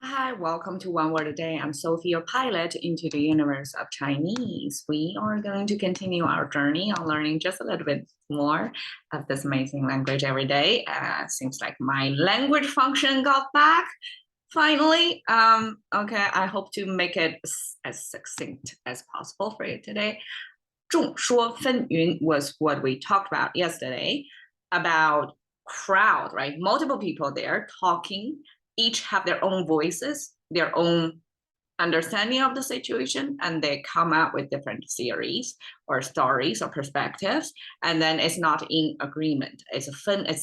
Hi, welcome to One Word a Day. I'm Sophie, your pilot into the universe of Chinese. We are going to continue our journey on learning just a little bit more of this amazing language every day. Seems like my language function got back finally. Okay, I hope to make it as succinct as possible for you today. 众说纷纭 was what we talked about yesterday about crowd, right? Multiple people there talking, each have their own voices, their own understanding of the situation, and they come out with different theories or stories or perspectives, and then it's not in agreement. It's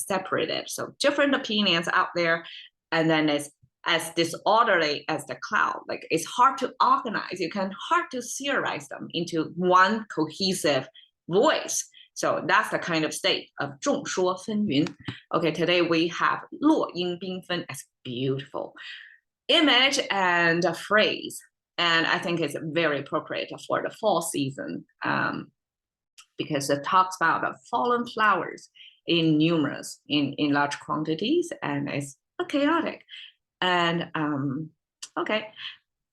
separated. So different opinions out there, and then it's as disorderly as the cloud. Like it's hard to organize. You can hard to theorize them into one cohesive voice. So that's the kind of state of 众说纷纭. Okay, today we have 落英缤纷as beautiful image and a phrase. And I think it's very appropriate for the fall season because it talks about the fallen flowers in large quantities, and it's chaotic. And okay,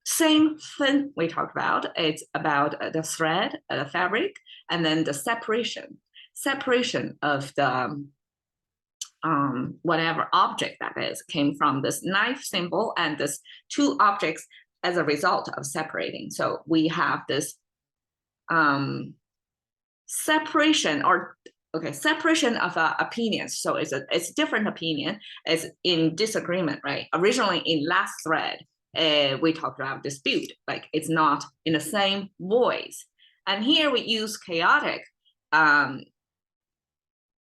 same thing we talked about. It's about the thread, the fabric, and then the separation of the whatever object that is came from this knife symbol and this two objects as a result of separating. So we have this separation of opinions. So it's different opinion. It's in disagreement, right? Originally in last thread, we talked about dispute, like it's not in the same voice. And here we use chaotic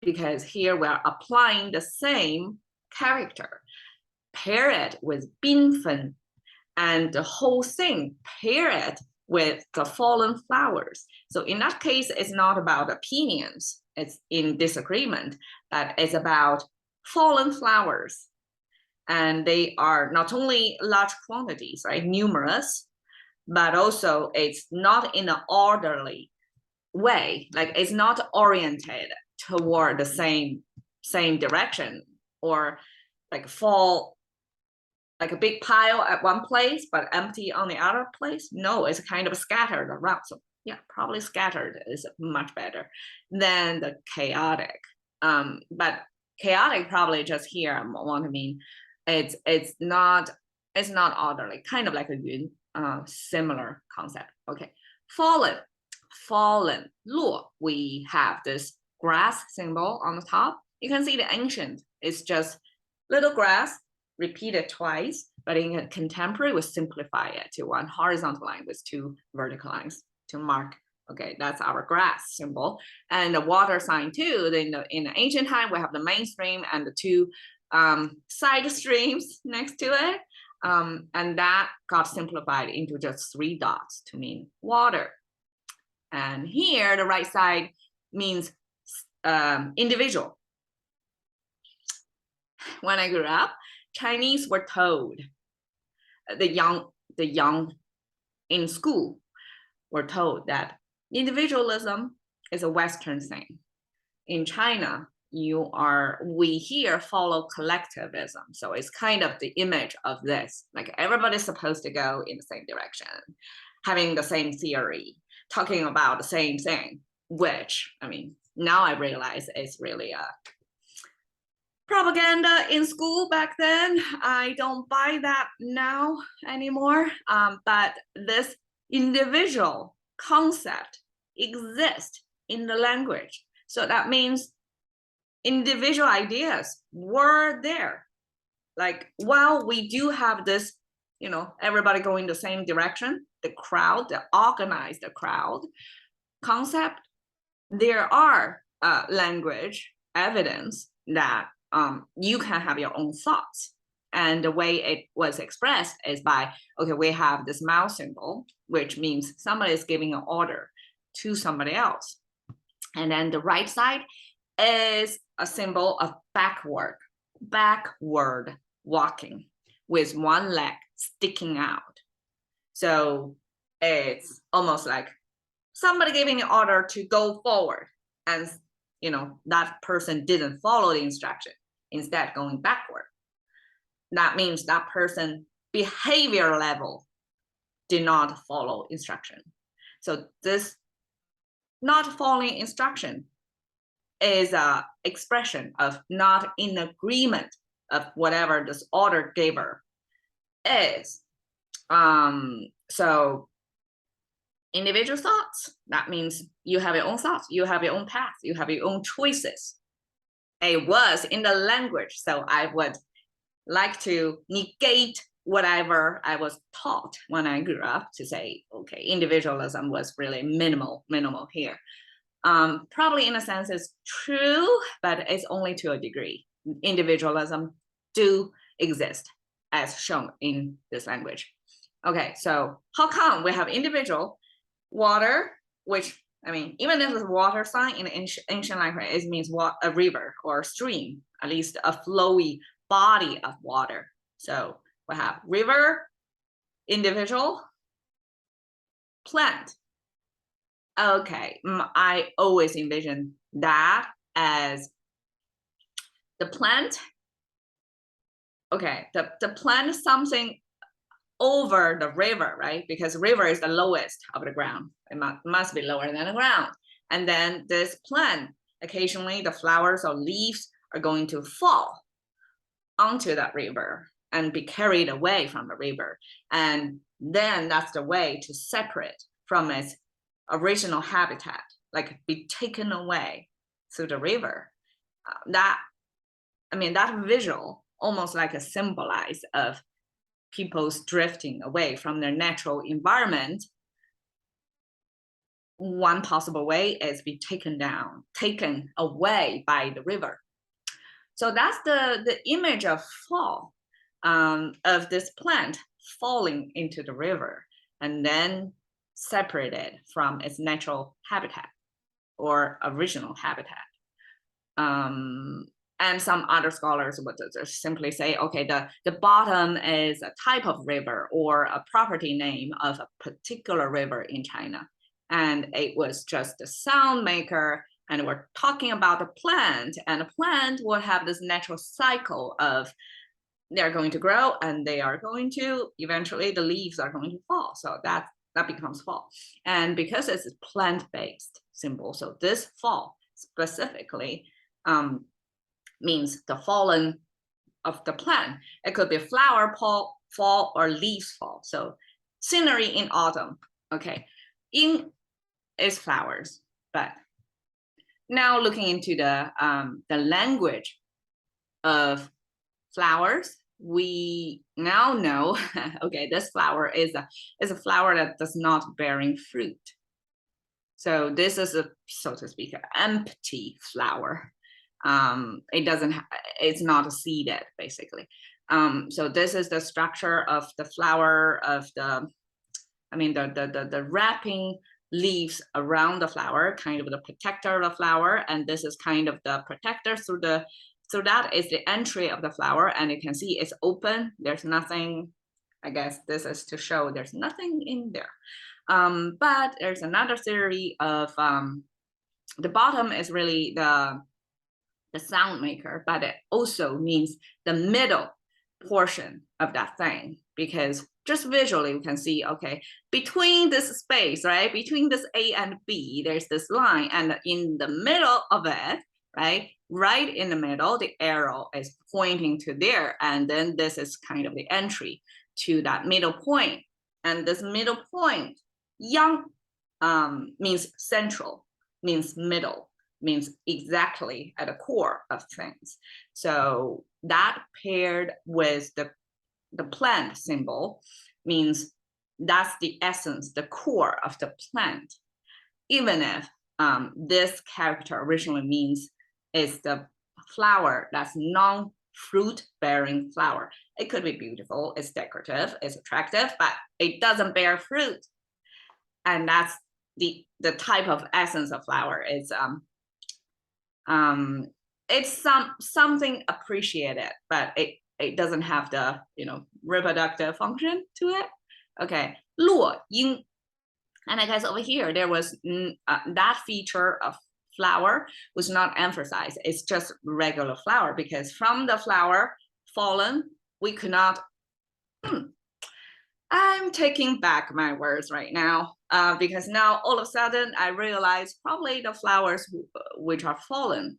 because here we're applying the same character. Pair it with 缤纷, and the whole thing, pair it with the fallen flowers. So in that case, it's not about opinions, it's in disagreement, but it's about fallen flowers. And they are not only large quantities, right, numerous, but also it's not in an orderly way, like it's not oriented toward the same direction, or like fall like a big pile at one place but empty on the other place. No, it's kind of scattered around. So yeah, probably scattered is much better than the chaotic. But chaotic probably just here I want to mean it's not orderly, kind of like a yun, similar concept. Okay, fallen, 落, we have this grass symbol on the top. You can see the ancient is just little grass repeated twice, but in contemporary we simplify it to one horizontal line with two vertical lines to mark. Okay, that's our grass symbol. And the water sign too. In the ancient time, we have the main stream and the two side streams next to it. And that got simplified into just 3 dots to mean water. And here, the right side means individual. When I grew up, Chinese were told, the young in school were told that individualism is a Western thing. In China, we here follow collectivism. So it's kind of the image of this, like everybody's supposed to go in the same direction, having the same theory, talking about the same thing, which, I mean, now I realize it's really a propaganda in school back then. I don't buy that now anymore. But this individual concept exists in the language. So that means individual ideas were there. Like, while we do have this, everybody going the same direction, the crowd, the organized crowd concept, there are language evidence that you can have your own thoughts. And the way it was expressed is by, okay, we have this mouse symbol, which means somebody is giving an order to somebody else. And then the right side is a symbol of backward walking with one leg sticking out. So it's almost like somebody giving an order to go forward, and that person didn't follow the instruction, instead going backward. That means that person behavior level did not follow instruction. So this not following instruction is an expression of not in agreement of whatever this order giver is. So individual thoughts, that means you have your own thoughts, you have your own path, you have your own choices. It was in the language, so I would like to negate whatever I was taught when I grew up to say, okay, individualism was really minimal here. Probably in a sense it's true, but it's only to a degree. Individualism do exist as shown in this language. Okay, so how come we have individual water, which, I mean, even if the water sign in ancient language, it means what, a river or stream, at least a flowy body of water. So we have river, individual, plant. Okay, I always envision that as the plant. Okay, the plant is something over the river, right? Because river is the lowest of the ground. It must be lower than the ground. And then this plant, occasionally the flowers or leaves are going to fall onto that river and be carried away from the river. And then that's the way to separate from its original habitat, like be taken away through the river. That visual almost like a symbolize of people's drifting away from their natural environment. One possible way is be taken away by the river. So that's the image of fall, of this plant falling into the river and then separated from its natural habitat or original habitat. And some other scholars would just simply say, okay, the bottom is a type of river or a property name of a particular river in China. And it was just a sound maker. And we're talking about a plant, and a plant will have this natural cycle of they're going to grow and they are going to, eventually the leaves are going to fall. So that becomes fall. And because it's a plant-based symbol, so this fall specifically means the fallen of the plant. It could be flower fall or leaves fall. So scenery in autumn. Okay, in is flowers, but now looking into the language of flowers, we now know, okay, this flower is a flower that does not bearing fruit. So this is a, so to speak, an empty flower. It's not seeded basically. So this is the structure of the flower of the wrapping leaves around the flower, kind of the protector of the flower, and this is kind of the protector through the, so that is the entry of the flower, and you can see it's open, there's nothing, I guess this is to show there's nothing in there. But there's another theory of the bottom is really the sound maker, but it also means the middle portion of that thing, because just visually we can see, okay, between this space, right, between this A and B, there's this line, and in the middle of it, right in the middle, the arrow is pointing to there, and then this is kind of the entry to that middle point. And this middle point, yang, means central, means middle, means exactly at the core of things. So that paired with the plant symbol means that's the essence, the core of the plant. Even if this character originally means is the flower that's non-fruit bearing flower. It could be beautiful, it's decorative, it's attractive, but it doesn't bear fruit. And that's the type of essence of flower is it's something appreciated, but it doesn't have the reproductive function to it. Okay, 落英, and I guess over here there was that feature of flower was not emphasized. It's just regular flower, because from the flower fallen we could not I'm taking back my words right now because now all of a sudden I realize probably the flowers which are fallen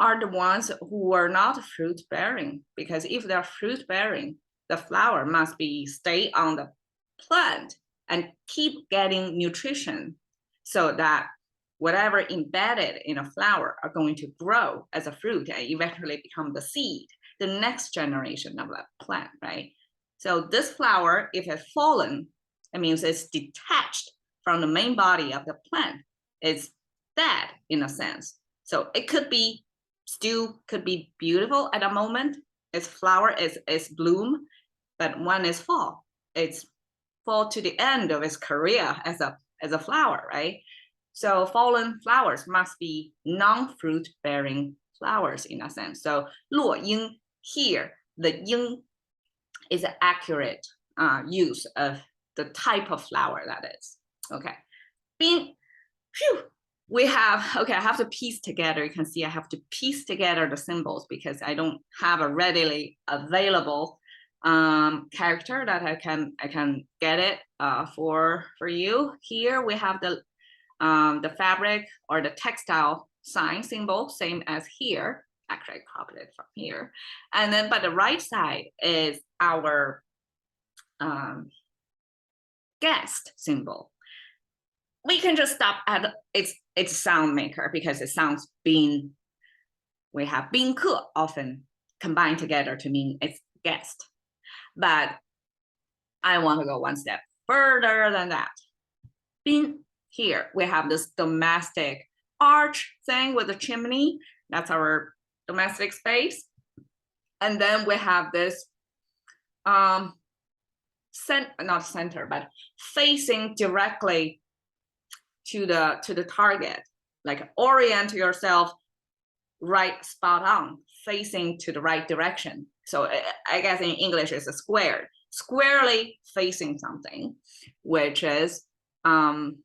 are the ones who are not fruit bearing, because if they're fruit bearing, the flower must be stay on the plant and keep getting nutrition so that whatever embedded in a flower are going to grow as a fruit and eventually become the seed, the next generation of that plant, right? So this flower, if it's fallen, it means it's detached from the main body of the plant. It's dead in a sense. So it could be still could be beautiful at a moment. Its flower is bloom, but when it's fall, it's fall to the end of its career as a flower, right? So fallen flowers must be non-fruit bearing flowers in a sense. So 落英 here, the 英 is an accurate use of the type of flower that is. Okay. Being, phew, we have, okay, I have to piece together. You can see I have to piece together the symbols because I don't have a readily available character that I can get it for you. Here we have the fabric or the textile sign symbol, same as here. Actually, I copied it from here. And then, but the right side is our guest symbol. We can just stop at it's sound maker because it sounds bin. We have 宾客 often combined together to mean it's guest. But I want to go one step further than that. Bin, here we have this domestic arch thing with a chimney. That's our domestic space. And then we have this not center, but facing directly to the target, like orient yourself right spot on, facing to the right direction. So I guess in English it's a square, squarely facing something, which is come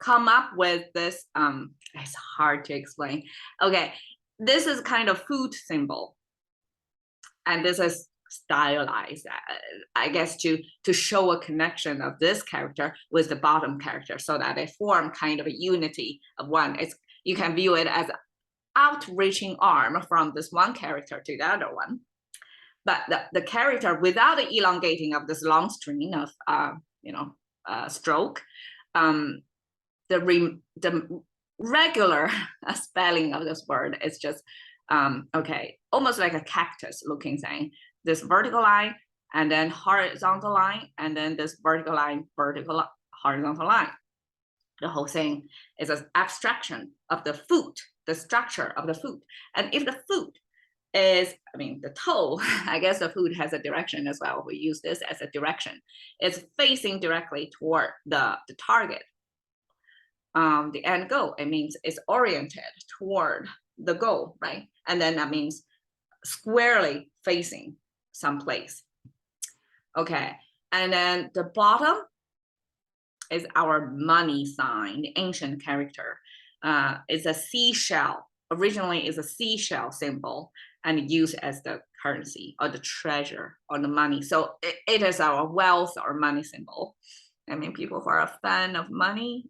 up with this, it's hard to explain. Okay, this is kind of food symbol. And this is stylized, I guess, to show a connection of this character with the bottom character so that they form kind of a unity of one. You can view it as outreaching arm from this one character to the other one. But the character without the elongating of this long string of stroke, the regular spelling of this word is just okay, almost like a cactus looking thing. This vertical line and then horizontal line, and then this vertical line, vertical horizontal line. The whole thing is an abstraction of the foot, the structure of the foot. And if the foot is, I mean, the toe, I guess the foot has a direction as well. We use this as a direction. It's facing directly toward the target. The end goal, it means it's oriented toward the goal, right? And then that means squarely facing someplace. Okay, and then the bottom is our money sign, the ancient character. It's a seashell. Originally, it's a seashell symbol and used as the currency or the treasure or the money. So it is our wealth or money symbol. I mean, people who are a fan of money,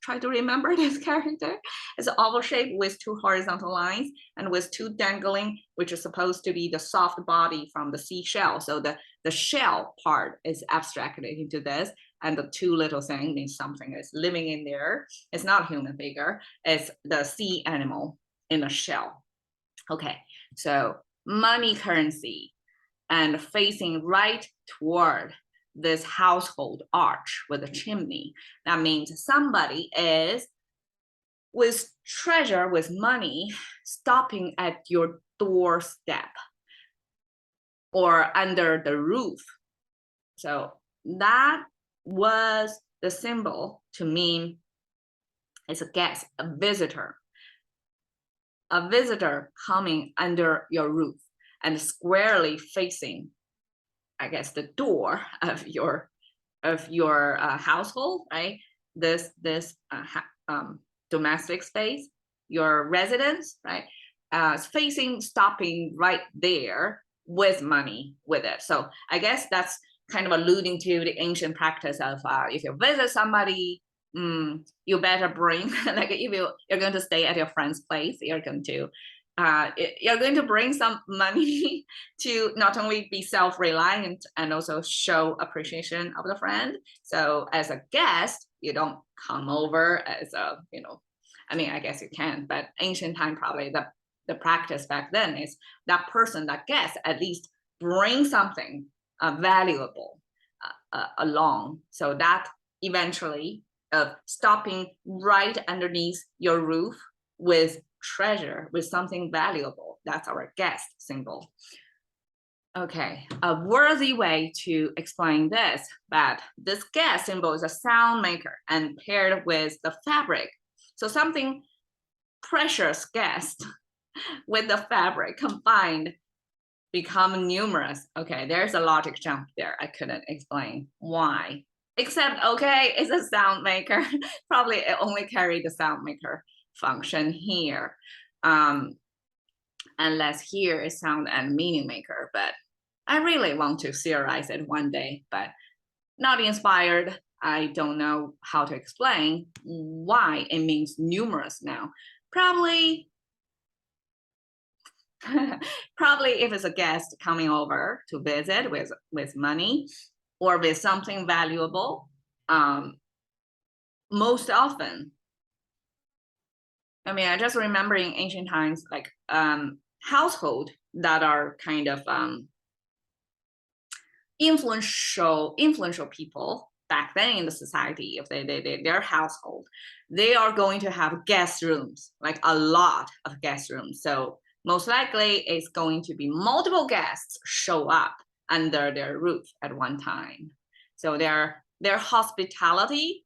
try to remember this character. It's an oval shape with two horizontal lines and with two dangling, which is supposed to be the soft body from the seashell. So the shell part is abstracted into this, and the two little things means something is living in there. It's not a human figure, it's the sea animal in a shell. Okay, so money currency and facing right toward this household arch with a chimney. That means somebody is with treasure, with money, stopping at your doorstep or under the roof. So that was the symbol to mean it's a guest, a visitor coming under your roof and squarely facing, I guess, the door of your household, right? This domestic space, your residence, right? Facing, stopping right there with money with it. So I guess that's kind of alluding to the ancient practice of if you visit somebody, you better bring, like if you're going to stay at your friend's place, you're going to bring some money to not only be self-reliant and also show appreciation of the friend. So as a guest, you don't come over as a, I mean, I guess you can, but ancient time, probably the practice back then is that person, that guest, at least bring something valuable along. So that eventually stopping right underneath your roof with treasure, with something valuable. That's our guest symbol. Okay, a worthy way to explain this, that this guest symbol is a sound maker and paired with the fabric. So something precious guest with the fabric combined become numerous. Okay, there's a logic jump there. I couldn't explain why. Except, okay, it's a sound maker. Probably it only carried the sound maker function here. Unless here is sound and meaning maker, but I really want to theorize it one day, but not inspired. I don't know how to explain why it means numerous now. Probably if it's a guest coming over to visit with money or with something valuable, most often, I mean, I just remember in ancient times, like household that are kind of influential people back then in the society, if their household, they are going to have guest rooms, like a lot of guest rooms. So most likely it's going to be multiple guests show up under their roof at one time. So their hospitality,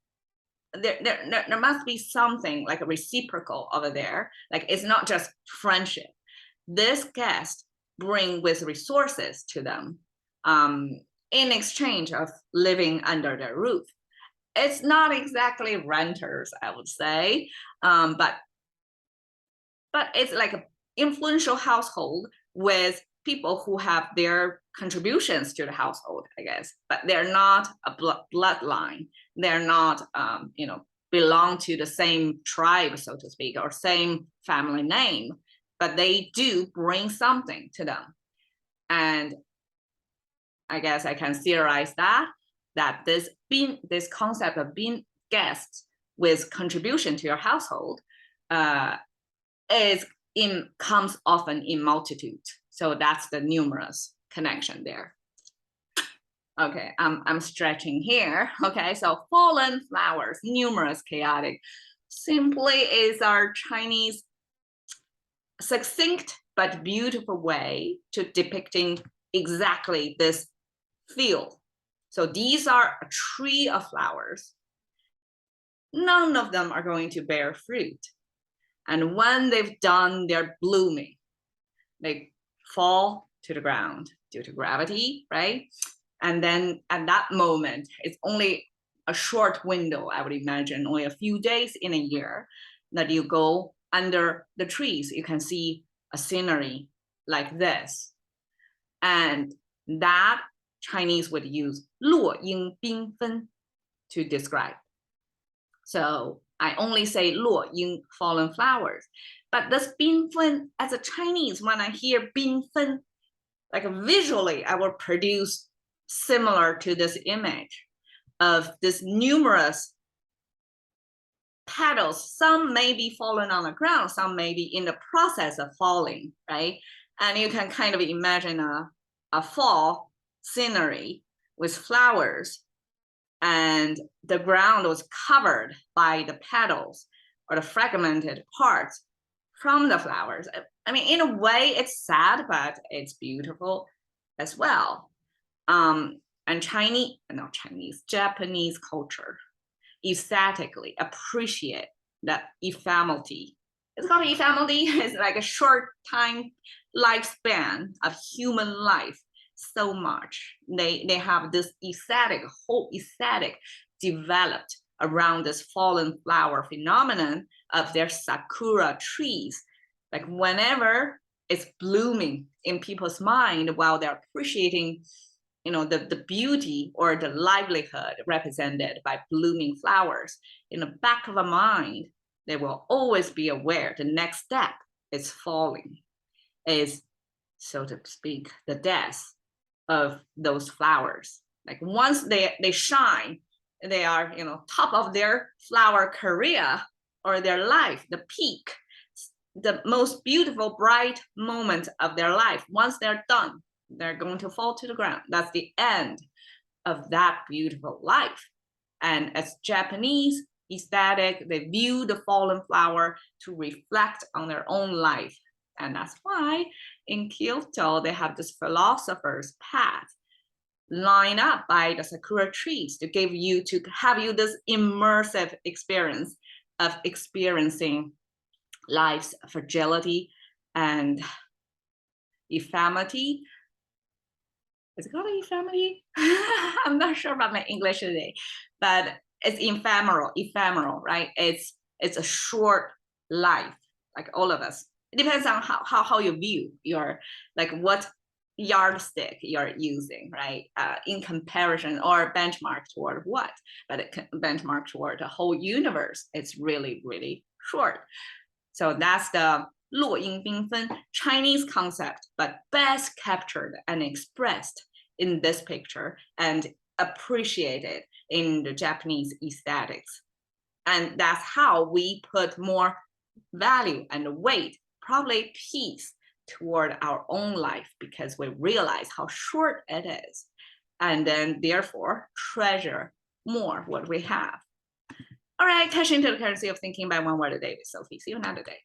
there must be something like a reciprocal over there. Like it's not just friendship. This guest bring with resources to them in exchange of living under their roof. It's not exactly renters, I would say, but it's like an influential household with people who have their contributions to the household, I guess, but they're not a bloodline. They're not, belong to the same tribe, so to speak, or same family name, but they do bring something to them. And I guess I can theorize that this concept of being guests with contribution to your household comes often in multitude. So that's the numerous connection there. Okay, I'm stretching here. Okay, so fallen flowers, numerous, chaotic, simply is our Chinese succinct but beautiful way to depicting exactly this feel. So these are a tree of flowers. None of them are going to bear fruit. And when they've done their blooming, they fall to the ground due to gravity, right? And then at that moment, it's only a short window, I would imagine, only a few days in a year that you go under the trees. You can see a scenery like this. And that Chinese would use 落英缤纷 to describe. So I only say 落英 fallen flowers. But this 缤纷 as a Chinese, when I hear 缤纷, like visually, I will produce similar to this image of this numerous petals. Some may be fallen on the ground, some may be in the process of falling, right? And you can kind of imagine a fall scenery with flowers, and the ground was covered by the petals or the fragmented parts from the flowers. I mean, in a way, it's sad, but it's beautiful as well. And Japanese culture aesthetically appreciate that ephemerality. It's called ephemerality. It's like a short time lifespan of human life. So much they have this whole aesthetic developed around this fallen flower phenomenon of their sakura trees. Like whenever it's blooming in people's mind while they're appreciating, the beauty or the livelihood represented by blooming flowers. In the back of a mind, they will always be aware the next step is falling, is, so to speak, the death of those flowers. Like once they shine, they are, top of their flower career or their life, the peak, the most beautiful, bright moment of their life. Once they're done, they're going to fall to the ground. That's the end of that beautiful life. And as Japanese aesthetic, they view the fallen flower to reflect on their own life. And that's why in Kyoto, they have this philosopher's path lined up by the sakura trees to have you this immersive experience of experiencing life's fragility and ephemerity. Is it called ephemerity? I'm not sure about my English today, but it's ephemeral, right? It's a short life, like all of us. It depends on how you view your, like what yardstick you're using, right? In comparison or benchmark toward what, but it benchmark toward the whole universe. It's really, really short. So that's the 落英缤纷 Chinese concept, but best captured and expressed in this picture and appreciated in the Japanese aesthetics. And that's how we put more value and weight, probably peace, toward our own life, because we realize how short it is, and then therefore treasure more what we have. All right, cash into the currency of thinking by one word a day with Sophie. See you another day.